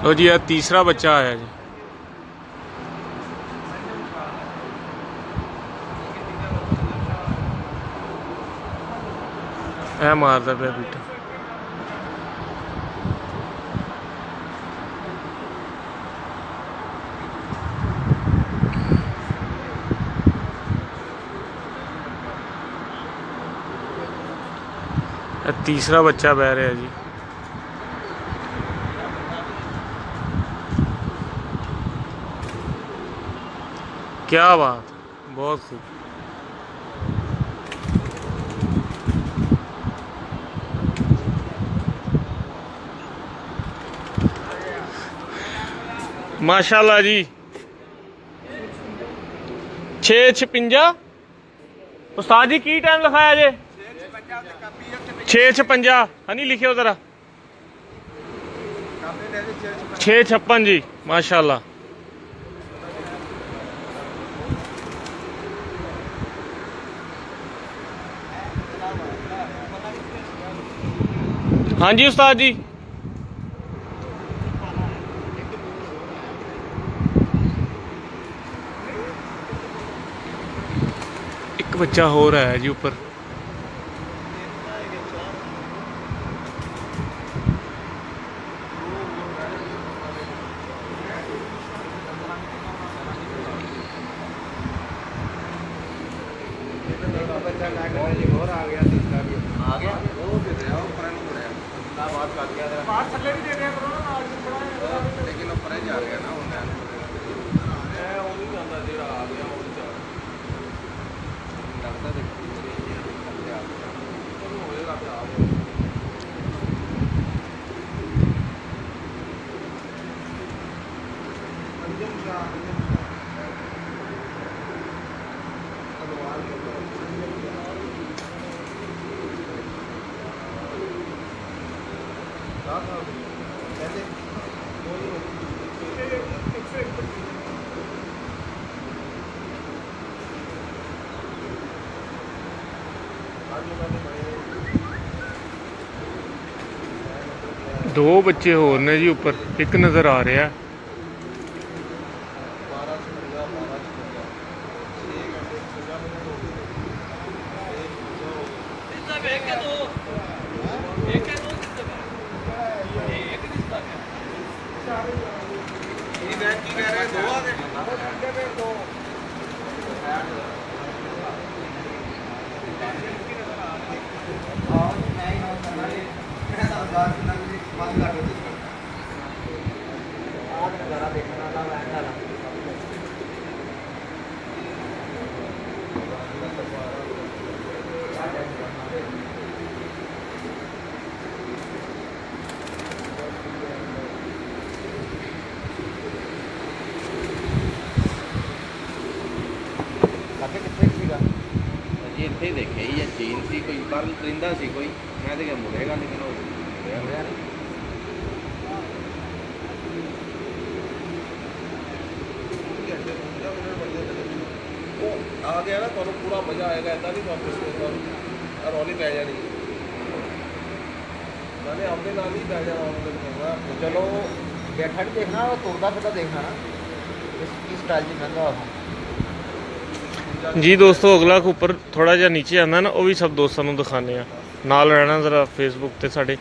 लो जी, यह तीसरा बच्चा आया जी। ऐ मारदा पे बेटा। तीसरा बच्चा बह रहा है जी। क्या बात, बहुत खूब। माशाल्लाह जी। 6:56 उस्ताद जी की टाइम लिखाया जे? 6:56 हनी लिखे जरा। 6:56 जी, माशाल्लाह। हाँ जी उस्ताद जी। एक बच्चा हो रहा है जी ऊपर। दो बच्चे होर ने जी ऊपर, एक नज़र आ रहा है। ਇੱਥੇ ਦੇਖਿਆ ਹੀ ਜਾਂ ਚੀਨ ਸੀ ਕੋਈ ਪਰ ਪਰਿੰਦਾ ਸੀ ਕੋਈ, ਮੈਂ ਤੇ ਕਿਹਾ ਮੁੜੇਗਾ ਲੇਕਿਨ ਉਹ ਮੁੜਿਆ ਨਹੀਂ। ਉਹ ਆ ਗਿਆ ਨਾ ਤੁਹਾਨੂੰ ਪੂਰਾ ਮਜ਼ਾ ਆਏਗਾ, ਇੱਦਾਂ ਨਹੀਂ ਵਾਪਸ ਰੌਲੀ ਪੈ ਜਾਣੀ, ਨਾਲੇ ਆਪਣੇ ਨਾਲ ਹੀ ਪੈ ਜਾਣਾ ਉਹਨੂੰ। चलो बैठा भी देखना और तुरदा फिरदा देखना ना, इसकी स्टाइल जी महंगा हो जी दोस्तों, अगला ऊपर थोड़ा जिहा नीचे आंदा ना, वो भी सब दोस्तों को दिखाने नाल रहना जरा फेसबुक ते साडे।